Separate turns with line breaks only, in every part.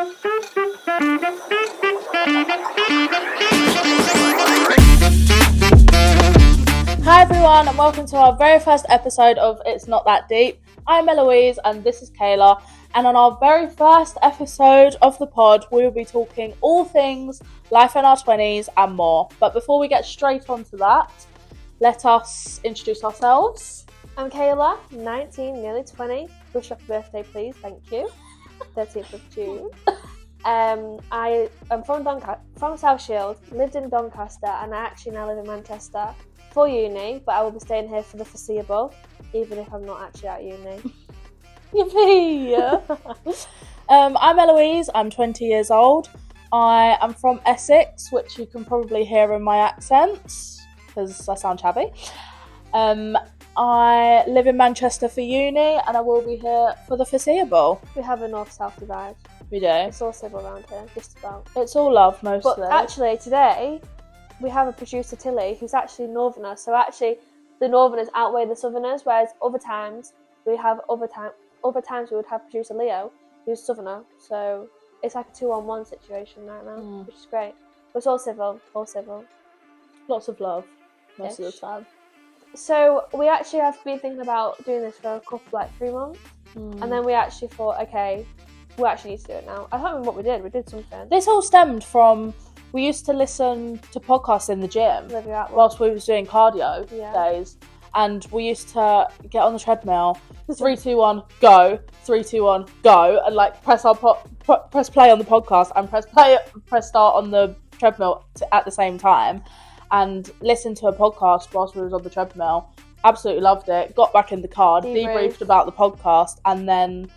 Hi everyone, and welcome to our very first episode of It's Not That Deep. I'm Eloise and this is Kayla, and on our very first episode of the pod we will be talking all things life in our 20s and more. But before we get straight onto that, let us introduce ourselves.
I'm Kayla, 19, nearly 20. Wish happy birthday please, thank you. 30th of June. I am from South Shield, lived in Doncaster, and I actually now live in Manchester for uni, but I will be staying here for the foreseeable, even if I'm not actually at uni.
Yippee! I'm Eloise, I'm 20 years old. I am from Essex, which you can probably hear in my accent, because I sound chabby. I live in Manchester for uni, and I will be here for the foreseeable.
We have a north-south divide.
We do.
It's all civil around here, just about.
It's all love, mostly.
But actually, today, we have a producer, Tilly, who's actually northerner, so actually the northerners outweigh the southerners, whereas other times we would have producer Leo, who's southerner, so it's like a 2-on-1 situation right now, which is great. But it's all civil.
Lots of love, most of the time.
So we actually have been thinking about doing this for a couple, 3 months, and then we actually thought, okay, we actually need to do it now. I can't remember what we did. We did something.
This all stemmed from, we used to listen to podcasts in the gym whilst we was doing cardio days, and we used to get on the treadmill, 3, 2, 1, go, 3, 2, 1, go, and press play on the podcast and press start on the treadmill at the same time, and listen to a podcast whilst we was on the treadmill. Absolutely loved it. Got back in the car, debriefed about the podcast, and then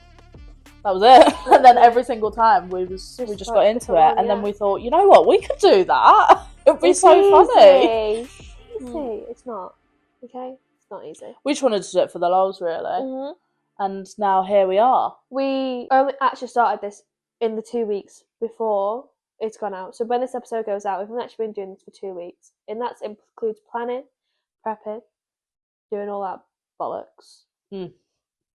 that was it. And then every single time we just got into it, and then we thought, you know what, we could do that. It'd be so funny.
Easy. It's not. Okay? It's not easy.
We just wanted to do it for the lols, really. And now here we are.
We only actually started this in the 2 weeks before it's gone out. So when this episode goes out, we've only actually been doing this for 2 weeks. And that includes planning, prepping, doing all that bollocks.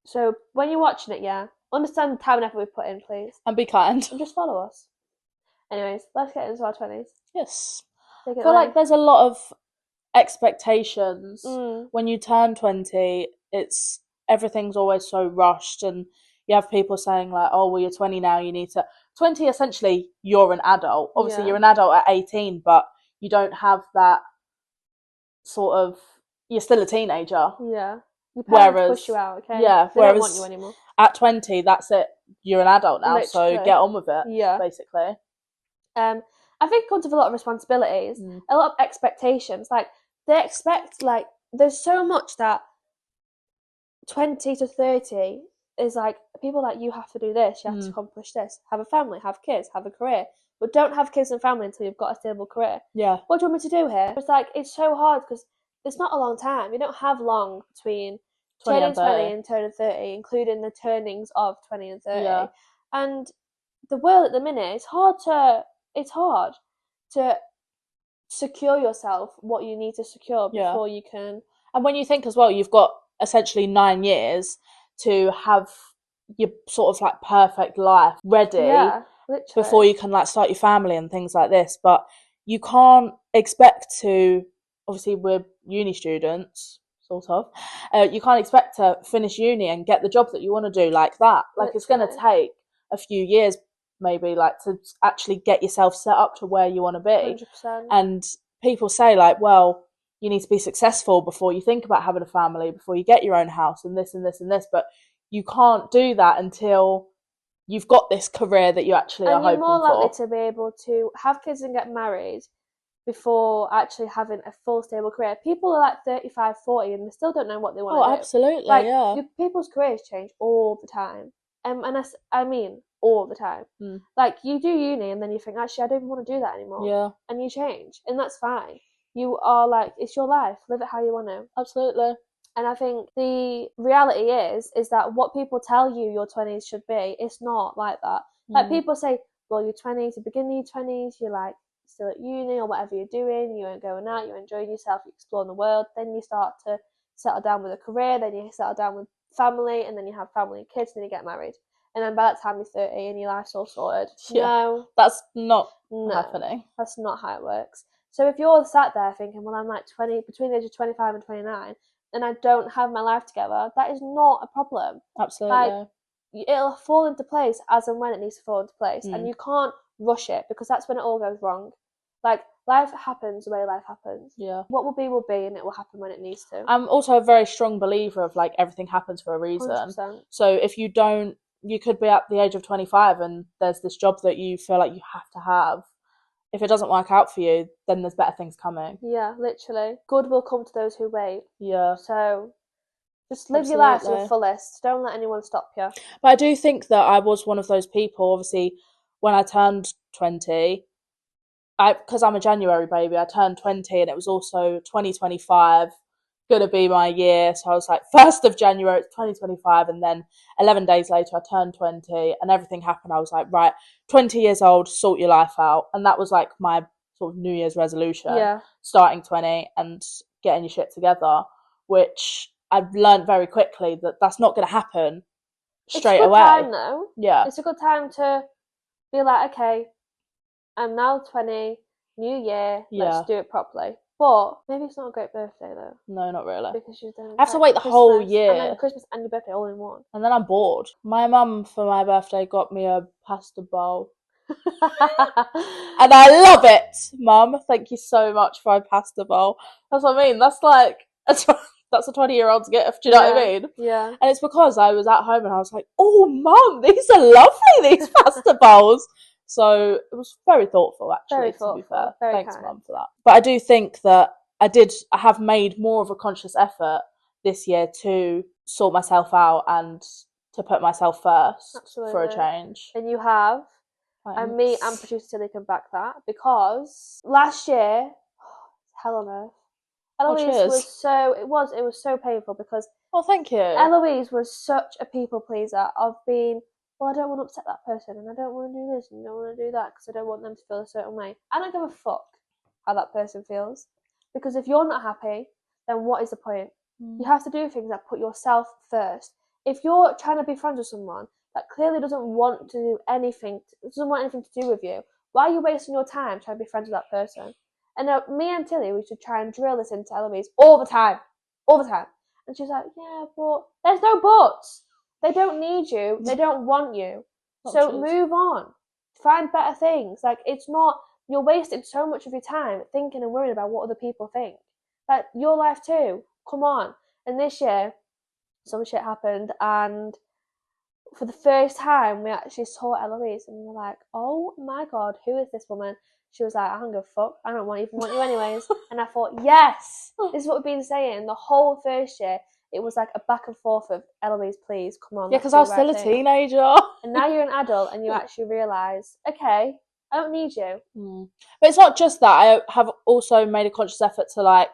So when you're watching it, understand the time and effort we've put in, please.
And be kind.
And just follow us. Anyways, let's get into our 20s.
Yes. I feel like there's a lot of expectations. When you turn 20, everything's always so rushed, and you have people saying oh, well, you're 20 now, you need to... 20, essentially, you're an adult. Obviously, you're an adult at 18, but you don't have that sort of... You're still a teenager.
Yeah. Your parents push you out, okay?
Yeah,
they don't want you anymore.
At 20, that's it. You're an adult now,
Literally.
So get on with it, basically.
I think it comes with a lot of responsibilities, a lot of expectations. They expect, there's so much that 20 to 30 is people you have to do this, you have to accomplish this, have a family, have kids, have a career. But don't have kids and family until you've got a stable career. Yeah. What do you want me to do here? It's it's so hard because it's not a long time. You don't have long between turning 20 and turning 30, including the turnings of 20 and 30. Yeah. And the world at the minute, it's hard to secure yourself what you need to secure before you can.
And when you think as well, you've got essentially 9 years to have your sort of perfect life ready before you can start your family and things like this. But you can't expect to... Obviously, we're uni students, sort of. You can't expect to finish uni and get the job that you want to do like that. It's going to take a few years, maybe, to actually get yourself set up to where you want to be.
100%.
And people say, well, you need to be successful before you think about having a family, before you get your own house, and this and this and this. But you can't do that until you've got this career that you actually are hoping for.
And you're more likely to be able to have kids and get married before actually having a full stable career. People are 35, 40 and they still don't know what they want to do.
Oh, absolutely,
People's careers change all the time. And I mean all the time. You do uni and then you think, actually, I don't even want to do that anymore. Yeah. And you change. And that's fine. You are it's your life. Live it how you want to.
Absolutely.
And I think the reality is that what people tell you your 20s should be, it's not like that. People say, well, you're 20 to begin your 20s, you're still at uni or whatever you're doing, you ain't going out, you're enjoying yourself, you're exploring the world, then you start to settle down with a career, then you settle down with family, and then you have family and kids, then you get married. and then by that time you're 30 and your life's all sorted.
Yeah.
No.
That's not happening.
That's not how it works. So if you're sat there thinking, well, I'm like 20, between the age of 25 and 29, and I don't have my life together, that is not a problem.
Absolutely.
Like, it'll fall into place as and when it needs to fall into place, and you can't rush it, because that's when it all goes wrong. Like, life happens the way life happens.
Yeah.
What will be, and it will happen when it needs to.
I'm also a very strong believer of, like, everything happens for a reason.
100%.
So if you don't, you could be at the age of 25 and there's this job that you feel like you have to have. If it doesn't work out for you, then there's better things coming.
Yeah, literally. Good will come to those who wait.
Yeah.
So just live your life to the fullest. Don't let anyone stop you.
But I do think that I was one of those people, obviously, when I turned 20, because I'm a January baby, I turned 20 and it was also 2025 going to be my year. So I was like, 1st of January, it's 2025. And then 11 days later, I turned 20 and everything happened. I was like, right, 20 years old, sort your life out. And that was like my sort of New Year's resolution.
Yeah.
Starting 20 and getting your shit together, which I've learned very quickly that that's not going to happen straight away.
It's a good time, though.
Yeah.
It's a good time to be like, okay, I'm now 20, new year, let's do it properly. But maybe it's not a great birthday, though.
No, not really.
Because you don't
I have to wait the whole year.
And then Christmas and your birthday all in one.
And then I'm bored. My mum, for my birthday, got me a pasta bowl. And I love it, Mum. Thank you so much for my pasta bowl. That's what I mean. That's like, that's a 20-year-old's gift. Do you know what I mean?
Yeah.
And it's because I was at home and I was like, oh, Mum, these are lovely, these pasta bowls. So it was very thoughtful, actually, to be fair. Thanks, Mum, for that. But I do think that I have made more of a conscious effort this year to sort myself out and to put myself first. Absolutely. For a change.
And you have. Thanks. And me and producer Tilly can back that, because last year, hell on earth. Eloise was so painful because
thank you.
Eloise was such a people pleaser of being, well, I don't want to upset that person, and I don't want to do this, and I don't want to do that, because I don't want them to feel a certain way. I don't give a fuck how that person feels, because if you're not happy, then what is the point? You have to do things that put yourself first. If you're trying to be friends with someone that clearly doesn't want anything to do with you, why are you wasting your time trying to be friends with that person? And me and Tilly, we should try and drill this into Eloise all the time. And she's like, yeah, but there's no buts. They don't need you. They don't want you. So move on. Find better things. Like, it's not, you're wasting so much of your time thinking and worrying about what other people think. Like, your life too. Come on. And this year, some shit happened, and for the first time, we actually saw Eloise, and we were like, oh my God, who is this woman? She was like, I don't give a fuck. I don't even want you anyways. And I thought, yes, this is what we've been saying. The whole first year, it was like a back and forth of, Eloise, please, come on.
Yeah, because I was still a teenager.
And now you're an adult and you actually realise, okay, I don't need you.
But it's not just that. I have also made a conscious effort to, like,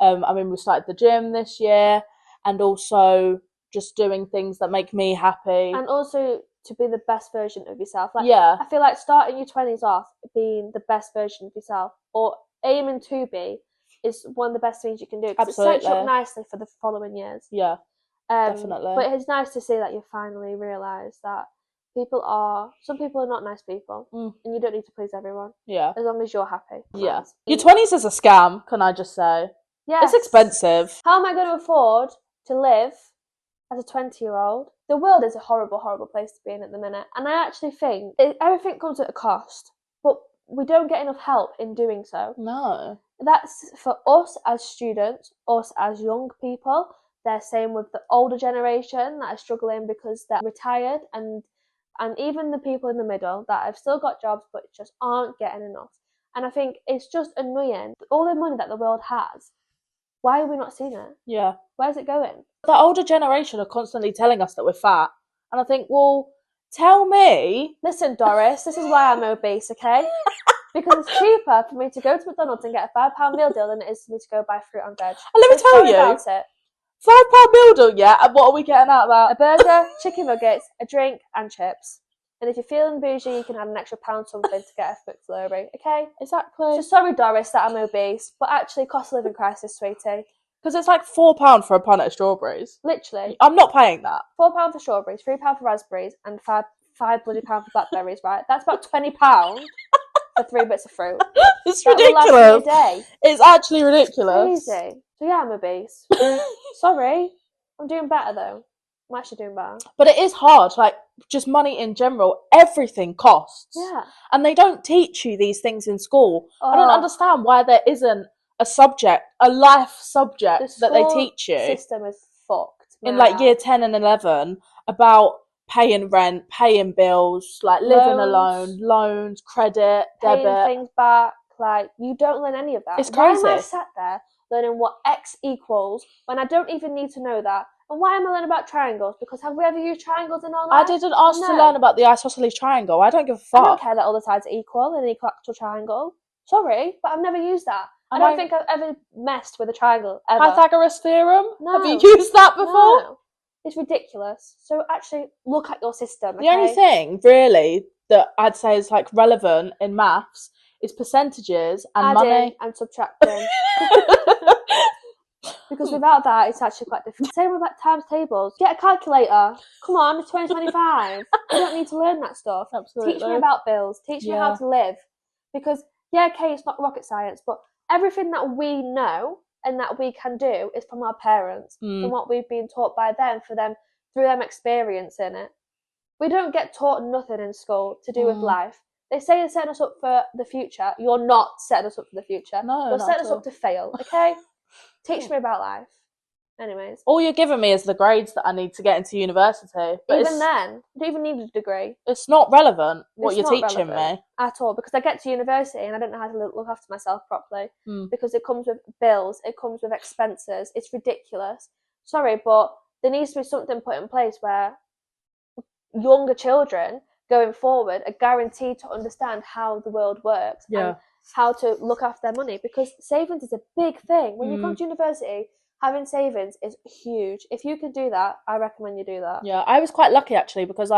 we started the gym this year, and also just doing things that make me happy.
And also to be the best version of yourself. Like,
yeah.
I feel like starting your 20s off being the best version of yourself, or aiming to be, is one of the best things you can do. Because it sets you up nicely for the following years.
Yeah, definitely.
But it's nice to see that you finally realise that some people are not nice people, and you don't need to please everyone.
Yeah.
As long as you're happy.
Yeah. Your 20s is a scam, can I just say?
Yes.
It's expensive.
How am I going to afford to live as a 20-year-old? The world is a horrible, horrible place to be in at the minute. And I actually think everything comes at a cost, but we don't get enough help in doing so.
No.
That's for us as students, us as young people. They're same with the older generation that are struggling because they're retired, and even the people in the middle that have still got jobs but just aren't getting enough. And I think it's just annoying. All the money that the world has, why are we not seeing it? Yeah. Where's it going?
The older generation are constantly telling us that we're fat. And I think, well, tell me.
Listen, Doris, this is why I'm obese, okay? Because it's cheaper for me to go to McDonald's and get a £5 meal deal than it is for me to go buy fruit and veg.
And let me tell you,
about it.
£5 meal deal, yeah? And what are we getting out of that?
A burger, chicken nuggets, a drink, and chips. And if you're feeling bougie, you can add an extra £1 something to get a McFlurry, okay?
Exactly.
So sorry, Doris, that I'm obese, but actually, cost of living crisis, sweetie.
Because it's like £4 for a punnet of strawberries.
Literally.
I'm not paying that.
£4 for strawberries, £3 for raspberries, and five bloody pound for blackberries, right? That's about £20 for 3 bits of fruit.
It's
that
ridiculous.
Will last me a day.
It's actually ridiculous.
Crazy. So yeah, I'm a beast. Sorry. I'm doing better though. I'm actually doing better.
But it is hard, like, just money in general. Everything costs.
Yeah.
And they don't teach you these things in school. I don't understand why there isn't a subject, a life subject that they teach you.
The system is fucked.
In like year 10 and 11 about paying rent, paying bills, like living alone, loans, credit,
paying
debit.
things back. Like, you don't learn any of that.
It's crazy.
Why am I sat there learning what X equals when I don't even need to know that? And why am I learning about triangles? Because have we ever used triangles in our life?
I didn't ask to learn about the isosceles triangle. I don't give a fuck.
I don't care that all the sides are equal in an equilateral triangle. Sorry, but I've never used that. I don't think I've ever messed with a triangle ever.
Pythagoras theorem?
No.
Have you used that before?
No. It's ridiculous. So actually, look at your system.
The only thing, really, that I'd say is like relevant in maths is percentages and
adding
money.
And subtracting. Because without that, it's actually quite difficult. Same with like times tables. Get a calculator. Come on, it's 2025. You don't need to learn that stuff.
Absolutely.
Teach me about bills. Teach me how to live. Because, yeah, okay, it's not rocket science, but everything that we know and that we can do is from our parents, from what we've been taught by them, through them experiencing it. We don't get taught nothing in school to do with life. They say they're setting us up for the future. You're not setting us up for the future.
No,
you're setting us up to fail, okay? Teach me about life. Anyways.
All you're giving me is the grades that I need to get into university. But
even then, you don't even need a degree.
It's not relevant what you're teaching me.
At all, because I get to university and I don't know how to look after myself properly. Because it comes with bills, it comes with expenses. It's ridiculous. Sorry, but there needs to be something put in place where younger children going forward are guaranteed to understand how the world works and how to look after their money, because savings is a big thing. When you come to university, having savings is huge. If you can do that, I recommend you do that.
Yeah, I was quite lucky actually, because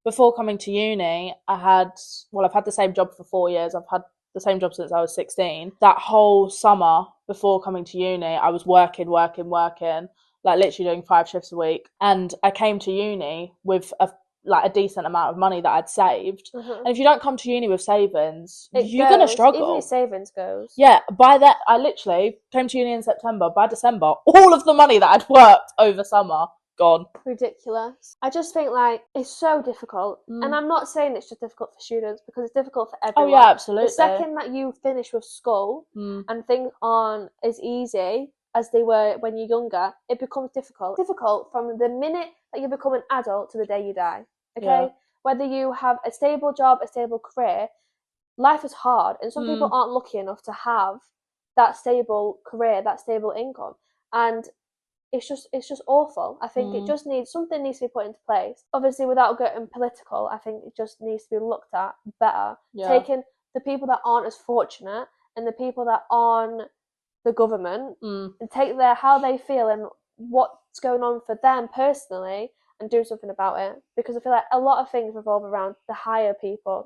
before coming to uni, I've had the same job for 4 years. I've had the same job since I was 16. That whole summer before coming to uni, I was working, like literally doing 5 shifts a week. And I came to uni with a decent amount of money that I'd saved. And if you don't come to uni with savings, you're going to struggle.
Even your savings goes.
Yeah, by that, I literally came to uni in September. By December, all of the money that I'd worked over summer, gone.
Ridiculous. I just think, like, it's so difficult. And I'm not saying it's just difficult for students, because it's difficult for everyone.
Oh, yeah, absolutely.
The second that you finish with school and things aren't as easy as they were when you're younger, it becomes difficult. Difficult from the minute that you become an adult to the day you die. Okay? Yeah. Whether you have a stable job, a stable career, life is hard, and some people aren't lucky enough to have that stable career, that stable income. And it's just awful. I think it just something needs to be put into place. Obviously, without getting political, I think it just needs to be looked at better. Yeah. Taking the people that aren't as fortunate and the people that aren't the government and take how they feel and what's going on for them personally and do something about it. Because I feel like a lot of things revolve around the higher people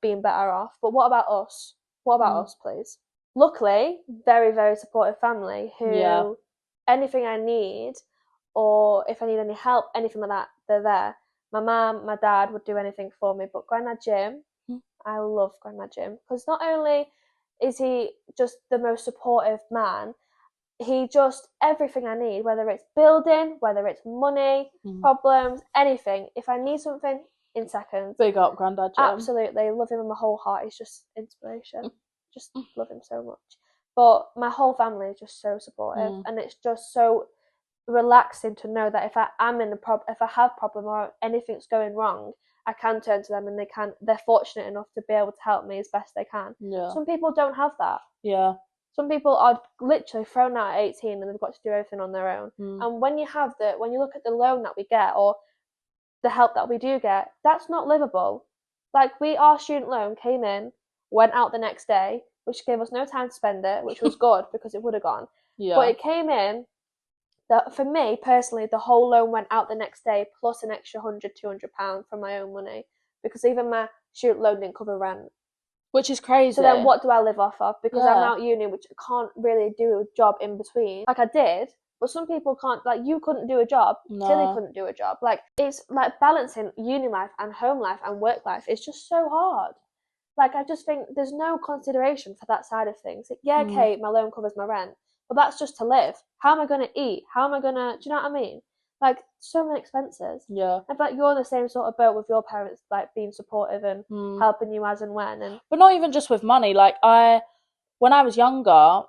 being better off. But what about us? What about us, please? Luckily, very, very supportive family who anything I need, or if I need any help, anything like that, they're there. My mum, my dad would do anything for me. But Grandad Jim, I love Grandad Jim, because not only is he just the most supportive man, he just, everything I need, whether it's building, whether it's money, problems, anything. If I need something, in seconds.
Big up Grandad Jim.
Absolutely, love him with my whole heart. He's just inspiration. Just love him so much. But my whole family is just so supportive, and it's just so relaxing to know that if I am in if I have a problem or anything's going wrong, I can turn to them, and they're fortunate enough to be able to help me as best they can. Yeah. Some people don't have that. Yeah. Some people are literally thrown out at 18 and they've got to do everything on their own. And when you look at the loan that we get or the help that we do get, that's not livable. Like, our student loan came in, went out the next day, which gave us no time to spend it, which was good because it would have gone. Yeah. But it came in that, for me personally, the whole loan went out the next day plus an extra £100, £200 from my own money, because even my student loan didn't cover rent.
Which is crazy.
So then what do I live off of? Because I'm
Yeah.
out uni, which I can't really do a job in between. Like, I did, but some people can't. Like, you couldn't do a job.
No.
Tilly couldn't do a job. Like, it's like balancing uni life and home life and work life is just so hard. Like, I just think there's no consideration for that side of things. Like, yeah, okay, my loan covers my rent, but that's just to live. How am I going to eat? How am I going to, do you know what I mean? Like, so many expenses.
Yeah.
I feel like you're in the same sort of boat with your parents, like, being supportive and helping you as and when. And
But not even just with money. Like, when I was younger,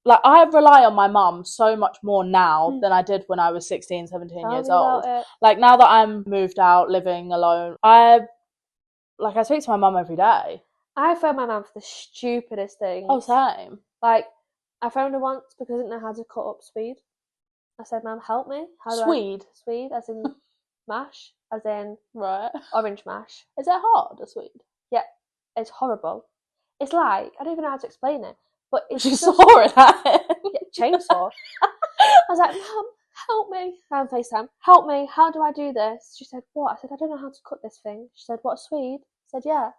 like, I rely on my mum so much more now than I did when I was 16, 17 years old. Like, now that I'm moved out, living alone, I speak to my mum every day.
I phoned my mum for the stupidest things.
Oh, same.
Like, I phoned her once because I didn't know how to cut up swede. I said, "Mum, help me."
Swede?
Swede, as in mash, as in orange mash.
Is it hard, a swede?
Yeah, it's horrible. It's like, I don't even know how to explain it, but it's
just... saw it at it.
Yeah, chainsaw. I was like, "Mum, help me." I'm FaceTime. "Help me, how do I do this?" She said, "What?" I said, "I don't know how to cut this thing." She said, "What, a swede?" I said, "Yeah."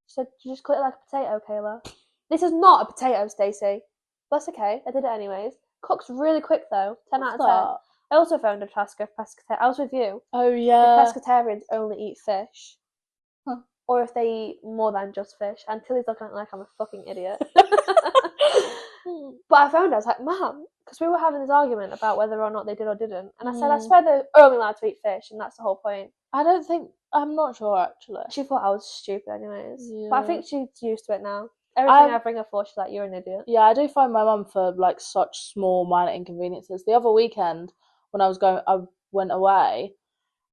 She said, "You just cut it like a potato, Kayla." This is not a potato, Stacey. That's okay, I did it anyways. Cooks really quick though, 10 out of 10. I also phoned her to ask if pescatarian. I was with you.
Oh yeah.
If pescatarians only eat fish, or if they eat more than just fish. And Tilly's looking at me like I'm a fucking idiot. But I phoned her. I was like, "Mum," because we were having this argument about whether or not they did or didn't. And I said, "I swear they're only allowed to eat fish, and that's the whole point."
I'm not sure actually.
She thought I was stupid, anyways.
Yeah.
But I think she's used to it now. Everything I bring her for, she's like, "You're an idiot."
Yeah, I do find my mum for like such small minor inconveniences. The other weekend when I went away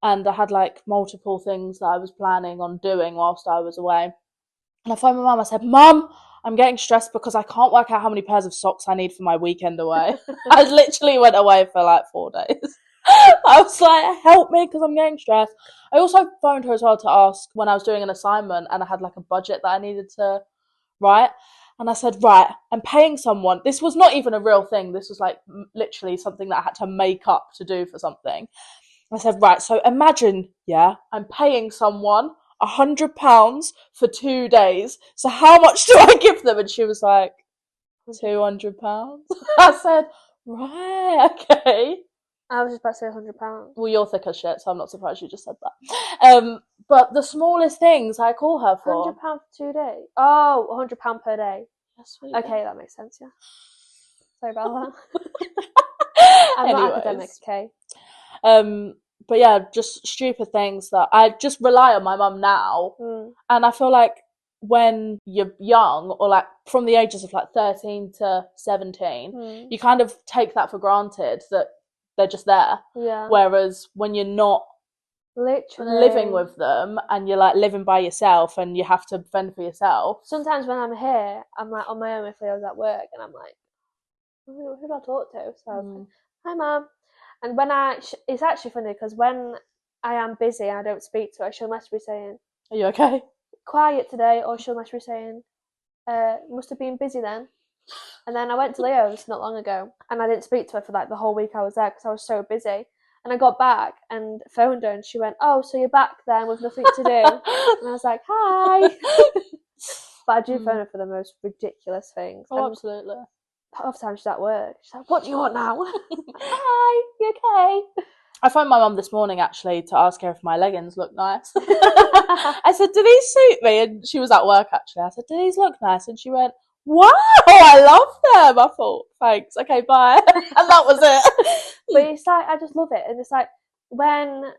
and I had like multiple things that I was planning on doing whilst I was away. And I phoned my mum, I said, "Mum, I'm getting stressed because I can't work out how many pairs of socks I need for my weekend away." I literally went away for like 4 days. I was like, "Help me," because I'm getting stressed. I also phoned her as well to ask when I was doing an assignment and I had like a budget that I needed to write. And I said, "Right, I'm paying someone." This was not even a real thing. This was like literally something that I had to make up to do for something. I said, "Right, so imagine, yeah, I'm paying someone £100 for 2 days. So how much do I give them?" And she was like, £200. I said, "Right, okay."
I was just about to say £100.
Well, you're thick as shit, so I'm not surprised you just said that. But the smallest things I call her for.
£100 for 2 days? Oh, £100 per day.
Yes, sweet.
Okay, that makes sense, yeah. Sorry about that. I'm not academic, okay?
But yeah, just stupid things that I just rely on my mum now. And I feel like when you're young, or like from the ages of like 13 to 17, you kind of take that for granted that they're just there.
Yeah.
Whereas when you're not
literally
living with them and you're like living by yourself and you have to fend for yourself.
Sometimes when I'm here, I'm like on my own if I was at work and I'm like, who do I talk to? So I was like, "Hi, Mum." And when it's actually funny because when I am busy and I don't speak to her, she'll message me saying,
"Are you okay?
Quiet today?" Or she'll message me saying, "Must have been busy then." And then I went to Leo's not long ago and I didn't speak to her for like the whole week I was there because I was so busy. And I got back and phoned her and she went, "Oh, so you're back then with nothing to do?" And I was like, "Hi." But I do phone her for the most ridiculous things.
Oh, absolutely.
Half the time she's at work. She's like, "What do you want now?" "Hi, you okay?"
I phoned my mum this morning actually to ask her if my leggings look nice. I said, "Do these suit me?" And she was at work actually. I said, "Do these look nice?" And she went, "Wow, I love them." I thought, "Thanks, okay, bye." And that was it.
But it's like, I just love it. And it's like, when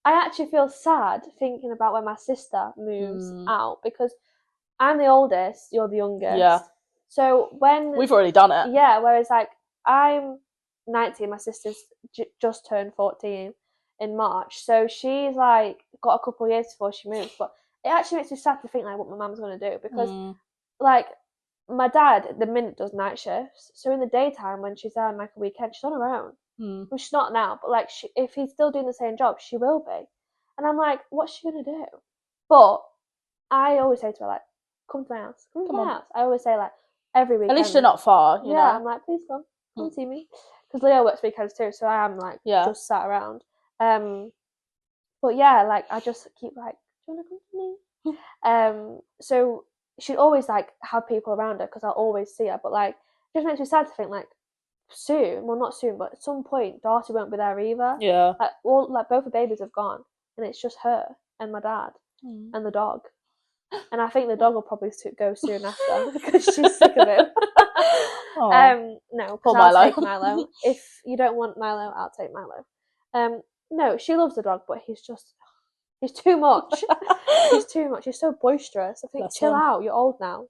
I actually feel sad thinking about when my sister moves out, because I'm the oldest, you're the youngest.
Yeah.
So when...
We've already done it.
Yeah, whereas like, I'm 19, my sister's just turned 14 in March. So she's like, got a couple of years before she moves. But it actually makes me sad to think like what my mum's going to do. Because like, my dad at the minute does night shifts, so in the daytime when she's there on like a weekend, she's on her own. Well, she's not now, but like if he's still doing the same job, she will be. And I'm like, what's she gonna do? But I always say to her like, "Come to my house, come to my house." I always say like every weekend.
At least you're not far, you know.
I'm like, "Please come see me," because Leo works weekends too, so I am like just sat around. But yeah, like I just keep like, "Do you wanna come to me?" So she'd always like have people around her because I'll always see her. But like, it just makes me sad to think like soon, well not soon, but at some point, Darcy won't be there either.
Yeah.
Like both the babies have gone, and it's just her and my dad and the dog. And I think the dog will probably go soon after because she's sick of him. No, because I'll take Milo. If you don't want Milo, I'll take Milo. No, she loves the dog, but he's too much. He's too much. He's so boisterous. I think, chill out. You're old now.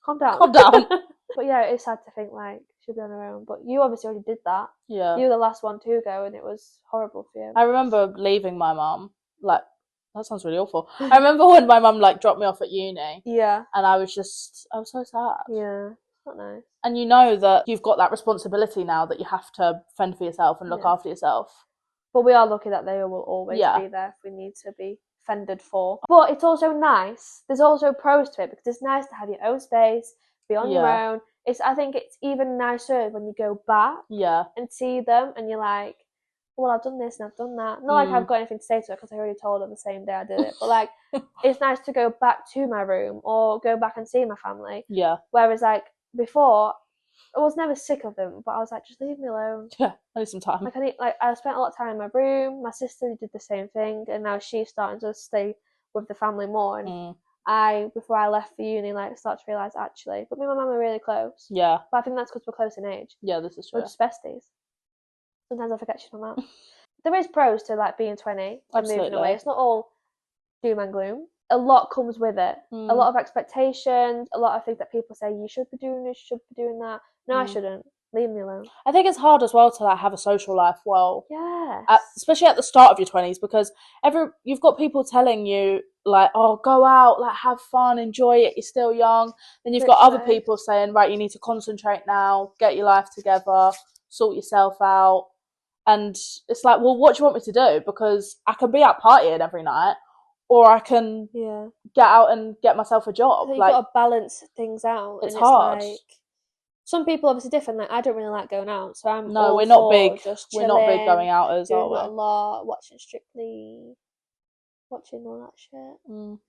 Calm down.
Calm down.
But yeah, it's sad to think like she'll be on her own. But you obviously already did that.
Yeah.
You were the last one to go, and it was horrible for you.
I remember leaving my mum. Like, that sounds really awful. I remember when my mum like dropped me off at uni.
Yeah.
And I was so sad.
Yeah. Not nice.
And you know that you've got that responsibility now that you have to fend for yourself and look after yourself.
But we are lucky that they will always be there if we need to be fended for. But it's also nice. There's also pros to it because it's nice to have your own space, be on your own. I think it's even nicer when you go back and see them and you're like, well, I've done this and I've done that. Not like I've got anything to say to her because I already told her the same day I did it. But like, it's nice to go back to my room or go back and see my family.
Yeah.
Whereas like before, I was never sick of them, but I was like, just leave me alone.
Yeah, I need some time.
I spent a lot of time in my room. My sister did the same thing, and now she's starting to stay with the family more. And before I left for uni, like start to realise actually, but me and my mum are really close.
Yeah.
But I think that's because we're close in age.
Yeah, this is true.
We're just besties. Sometimes I forget she's my mum. There is pros to like being 20 and moving away. It's not all doom and gloom. A lot comes with it. A lot of expectations, a lot of things that people say, you should be doing this, you should be doing that. No, I shouldn't. Leave me alone.
I think it's hard as well to like have a social life well.
Yes.
Especially at the start of your 20s because you've got people telling you like, oh, go out, like have fun, enjoy it, you're still young. Then you've got other people saying, right, you need to concentrate now, get your life together, sort yourself out. And it's like, well, what do you want me to do? Because I can be out partying every night or I can get out and get myself a job.
You've got to balance things out.
It's hard.
Like, some people obviously different. Like I don't really like going out, so I'm
we're not big.
Just
we're not big going outers,
doing
are we?
A lot, watching Strictly, watching all that shit.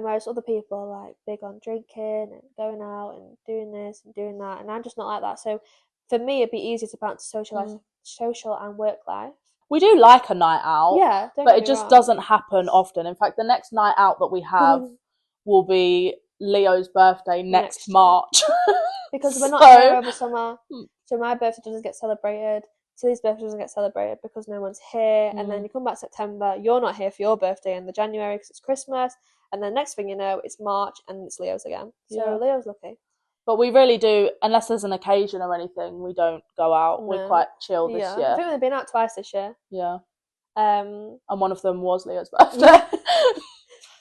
Whereas other people are like big on drinking and going out and doing this and doing that, and I'm just not like that. So for me, it'd be easier to balance social and work life. We
do like a night out, but it just
wrong.
Doesn't happen often. In fact, the next night out that we have will be Leo's birthday next March.
Because we're not here over summer, so my birthday doesn't get celebrated. Tilly's birthday doesn't get celebrated because no one's here. And then you come back September, you're not here for your birthday in the January because it's Christmas. And then next thing you know, it's March and it's Leo's again. So Leo's lucky.
But we really do, unless there's an occasion or anything, we don't go out. No. We're quite chill this year.
I think we've been out twice this year.
Yeah. And one of them was Leo's birthday.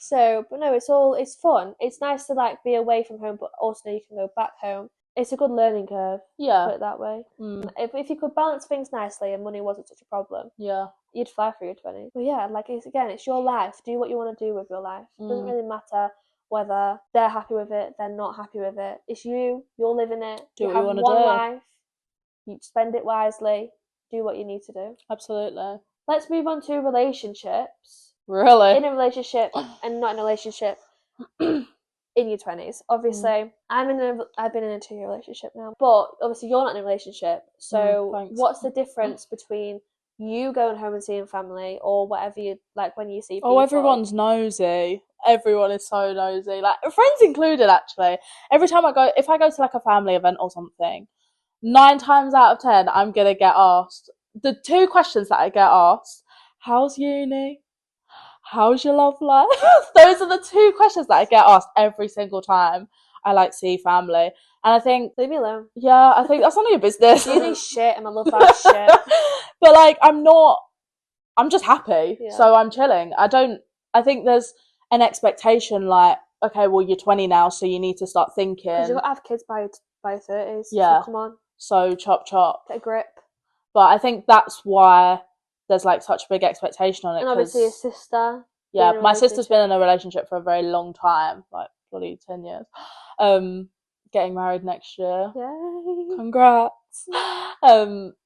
So, but no, it's fun. It's nice to like be away from home, but also you can go back home. It's a good learning curve. Yeah. Put it that way. If you could balance things nicely and money wasn't such a problem, you'd fly through your 20s. But yeah, like it's your life. Do what you want to do with your life. It doesn't really matter whether they're happy with it, they're not happy with it. It's you. You're living it.
Do
what
you want to do.
One life. You spend it wisely. Do what you need to do.
Absolutely.
Let's move on to relationships.
Really?
In a relationship and not in a relationship. In your 20s, obviously. I've been in a 2-year relationship now, but obviously you're not in a relationship. So what's the difference between you going home and seeing family or whatever you like when you see people?
Oh, everyone's nosy. Everyone is so nosy, like friends included. Actually, every time if I go to like a family event or something, 9 times out of 10, I'm gonna get asked the 2 questions that I get asked: how's uni? How's your love life? Those are the 2 questions that I get asked every single time I see family. And I think,
leave me alone.
Yeah, I think that's none of your business.
Uni's shit and my love life's shit.
But I'm just happy. Yeah. So I'm chilling. I think there's an expectation like, okay, well, you're 20 now, so you need to start thinking.
Because you've got to have kids by your 30s.
Yeah.
So come on.
So chop.
Get a grip.
But I think that's why there's such a big expectation on it.
And obviously your sister.
Yeah, my sister's been in a relationship for a very long time, bloody 10 years. Getting married next year.
Yay.
Congrats.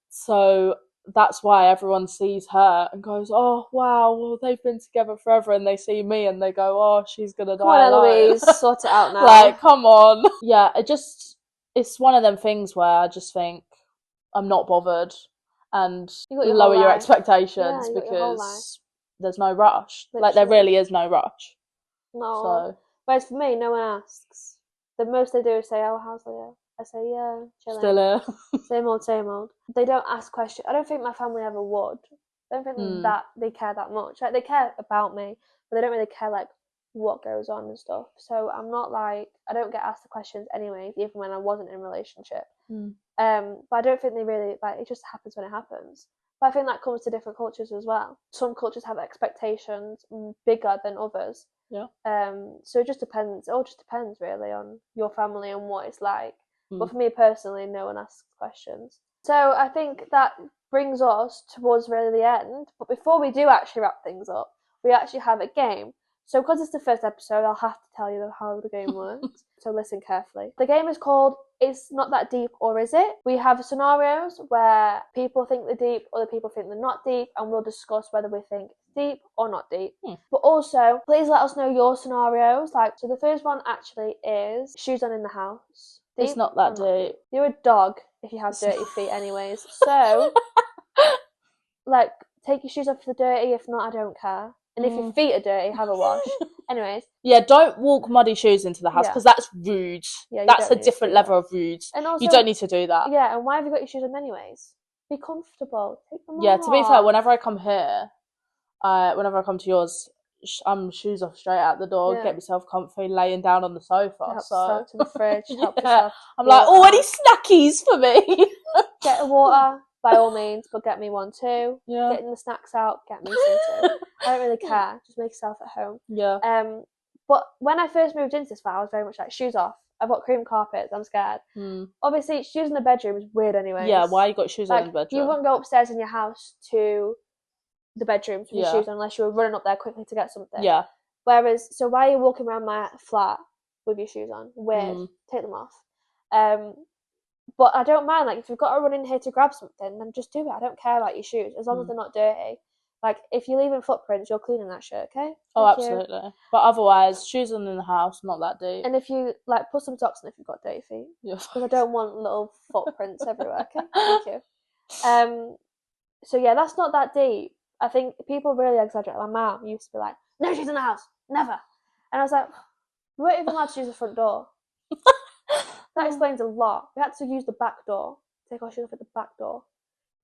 So that's why everyone sees her and goes, oh, wow, well, they've been together forever, and they see me and they go, oh, she's gonna die
Come on,
alone.
Eloise, sort it out now.
Like, come on. Yeah, it's one of them things where I just think I'm not bothered, and lower your expectations, because there's no rush. Literally. Like, there really is no rush.
No.
So.
Whereas for me, no one asks. The most they do is say, oh, how's Leo? I say, yeah, chilling.
Still here.
Same old. They don't ask questions. I don't think my family ever would. I don't think that they care that much. Like, they care about me, but they don't really care, like, what goes on and stuff. So I'm not like, I don't get asked the questions anyways, even when I wasn't in a relationship. But I don't think they really, like, it just happens when it happens. But I think that comes to different cultures as well. Some cultures have expectations bigger than others.
Yeah.
So it just depends. It all just depends really on your family and what it's like. But for me personally, no one asks questions. So I think that brings us towards really the end. But before we do actually wrap things up, we actually have a game. So because it's the first episode, I'll have to tell you how the game works. So listen carefully. The game is called It's Not That Deep, or Is It? We have scenarios where people think they're deep, other people think they're not deep, and we'll discuss whether we think deep or not deep. But also, please let us know your scenarios. Like, so the first one actually is shoes on in the house. Deep?
It's not that deep.
You're a dog if you have dirty feet anyways. So, like, take your shoes off if they're dirty. If not, I don't care. And if your feet are dirty, have a wash. Anyways.
Yeah, don't walk muddy shoes into the house, because that's rude. Yeah, that's a different level of rude. And also, you don't need to do that.
Yeah, and why have you got your shoes on anyways? Be comfortable. Take them off.
Yeah, to be fair, whenever I come here, whenever I come to yours, I'm shoes off straight out the door, get myself comfy, laying down on the sofa.
Help yourself to the fridge. Help yourself.
I'm like, any snackies for me?
Get a water, by all means, but get me one too. Yeah. Getting the snacks out, get me some too. I don't really care. Just make yourself at home.
Yeah.
But when I first moved into this flat, I was very much like, shoes off. I've got cream carpets. I'm scared. Obviously, shoes in the bedroom is weird anyway.
Yeah, why you got shoes on in the bedroom?
You wouldn't go upstairs in your house to the bedrooms with your shoes on unless you were running up there quickly to get something.
Yeah.
Whereas, so why are you walking around my flat with your shoes on? Weird. Take them off. But I don't mind. Like, if you've got to run in here to grab something, then just do it. I don't care about your shoes as long as they're not dirty. Like, if you're leaving footprints, you're cleaning that shit, okay?
Absolutely. But otherwise, shoes on in the house, not that deep.
And if you, like, put some socks on if you've got dirty feet. Because I don't want little footprints everywhere, okay? Thank you. So, yeah, that's not that deep. I think people really exaggerate. My mum used to be like, no shoes in the house, never. And I was like, we weren't even allowed to use the front door. That explains a lot. We had to use the back door, take our shoes off at the back door.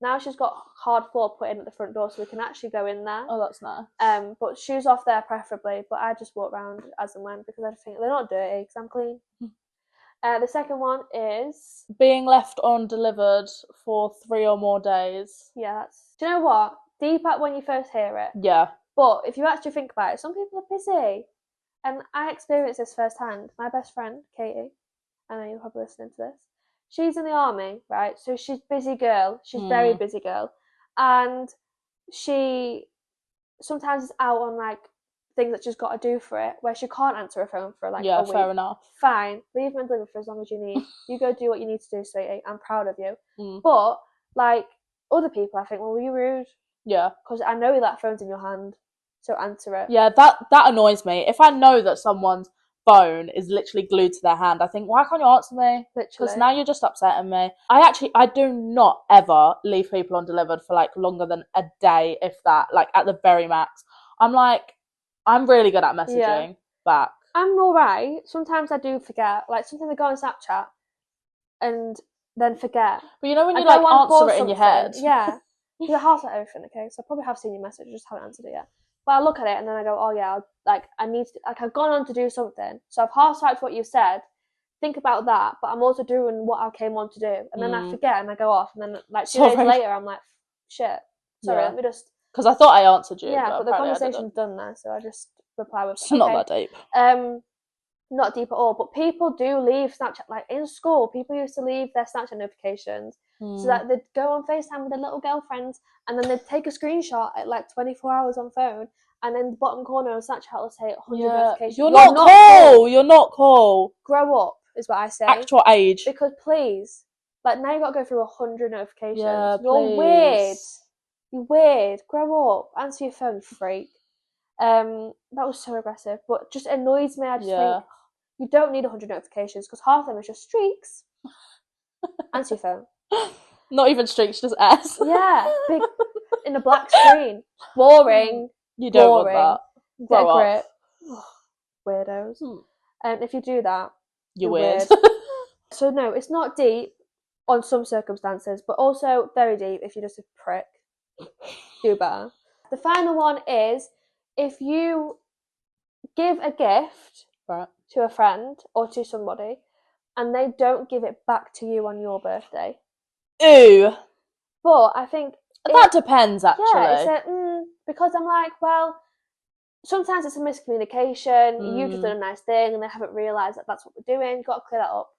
Now she's got hard floor put in at the front door, so we can actually go in there.
Oh, that's nice.
But shoes off there preferably. But I just walk around as and when because I think they're not dirty because I'm clean. The second one is
being left undelivered for 3 or more days.
Yeah, do you know what? Deep at when you first hear it.
Yeah.
But if you actually think about it, some people are busy, and I experienced this firsthand. My best friend Katie, I know you're probably listening to this. She's in the army, right? So she's a busy girl. She's very busy girl. And she sometimes is out on, like, things that she's got to do for it, where she can't answer her phone for, like, a week.
Yeah, fair enough.
Fine. Leave me delivered for as long as you need. You go do what you need to do, sweetie. I'm proud of you. But, like, other people, I think, well, were you rude?
Yeah.
Because I know that phone's in your hand, so answer it.
Yeah, that annoys me. If I know that someone's phone is literally glued to their hand, I think, why can't you answer me? Because now you're just upsetting me. I do not ever leave people undelivered for, like, longer than a day, if that, like, at the very max. I'm really good at messaging back. I'm
alright. Sometimes I do forget. Like, sometimes I go on Snapchat and then forget.
But you know when you, like, answer it in your head?
Yeah. Because I half at everything, okay? So I probably have seen your message, I just haven't answered it yet. But I look at it and then I go, oh yeah, I need to, like, I've gone on to do something. So I've half-typed what you said, think about that, but I'm also doing what I came on to do. And then I forget and I go off. And then, like, 2 days later, I'm like, shit. Sorry, let me just...
Because I thought I answered you.
Yeah, but the conversation's done there, so I just reply with...
It's not that deep.
Not deep at all, but people do leave Snapchat. Like, in school, people used to leave their Snapchat notifications so that they'd go on FaceTime with their little girlfriends, and then they'd take a screenshot at, like, 24 hours on phone, and then the bottom corner of Snapchat will say 100 notifications.
You're not cool. You're not cool.
Grow up, is what I say.
Actual age.
Because, please, Like, now you got to go through 100 notifications.
Yeah,
You're weird. You're weird. Grow up. Answer your phone, you freak. That was so aggressive, but just annoys me. I just think you don't need 100 notifications because half of them are just streaks. Answer your phone.
Not even streaks, just S.
Yeah, big in a black screen. Boring.
You don't
Boring.
want that.
Get
Grow
a
up.
grip. Weirdos. And if you do that,
you're weird.
So no, it's not deep on some circumstances, but also very deep if you're just a prick. Do better. The final one is if you give a gift to a friend or to somebody and they don't give it back to you on your birthday.
Ooh.
But I think
that depends, actually.
Yeah, because I'm like, well, sometimes it's a miscommunication. You've just done a nice thing and they haven't realised that that's what we're doing. You've got to clear that up.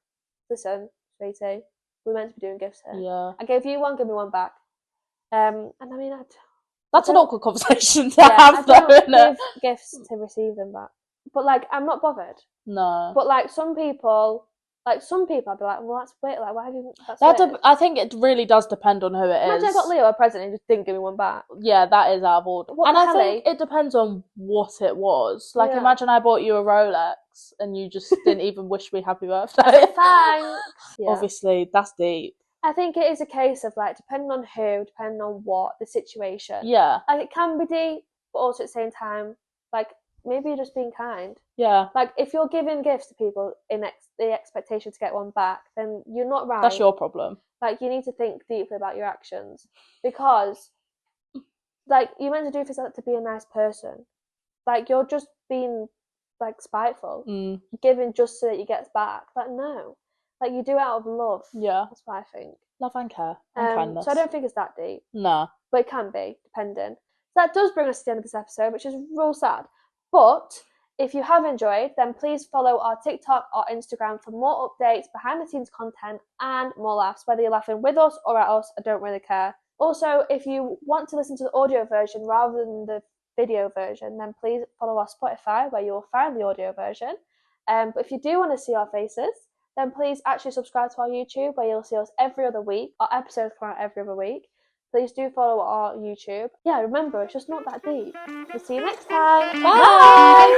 Listen, sweetie, we're meant to be doing gifts here.
Yeah.
I gave you one, give me one back. And I mean,
that's an awkward conversation to have, though, isn't it?
I don't give gifts to receive them back. But, like, I'm not bothered.
No.
But, like, some people, I'd be like, well, that's weird. Like, why have you...
I think it really does depend on who it is.
Imagine I got Leo a present and he just didn't give me one back.
Yeah, that is out of order. And I think it depends on what it was. Like, imagine I bought you a Rolex and you just didn't even wish me happy birthday.
Thanks. Yeah.
Obviously, that's deep.
I think it is a case of, like, depending on who, depending on what, the situation.
Yeah.
Like, it can be deep, but also at the same time, like, maybe you're just being kind.
Yeah.
Like, if you're giving gifts to people in the expectation to get one back, then you're not right.
That's your problem.
Like, you need to think deeply about your actions. Because, like, you're meant to do things like that to be a nice person. Like, you're just being, like, spiteful. Giving just so that you get back. Like, no. Like, you do it out of love.
Yeah.
That's what I think.
Love and care. And kindness.
So I don't think it's that deep.
No.
But it can be, depending. So that does bring us to the end of this episode, which is real sad. But if you have enjoyed, then please follow our TikTok or Instagram for more updates, behind the scenes content, and more laughs. Whether you're laughing with us or at us, I don't really care. Also, if you want to listen to the audio version rather than the video version, then please follow our Spotify where you will find the audio version. But if you do want to see our faces, then please actually subscribe to our YouTube where you'll see us every other week. Our episodes come out every other week. Please do follow our YouTube. Yeah, remember, it's just not that deep. We'll see you next time. Bye!